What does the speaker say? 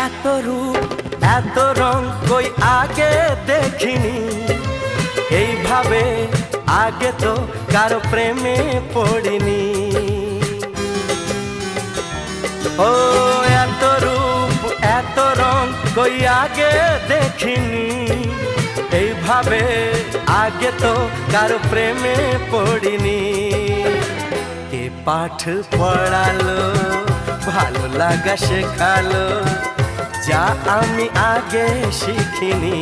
এত রূপ এত রং কই আগে দেখিনি, এইভাবে আগে তো কারো প্রেমে পড়িনি। ও এত রূপ এত রং কই আগে দেখিনি, এইভাবে আগে তো কারো প্রেমে পড়িনি। কে পাঠ পড়ালো, ভালো লাগা শেখালো, যা আমি আগে শিখিনি।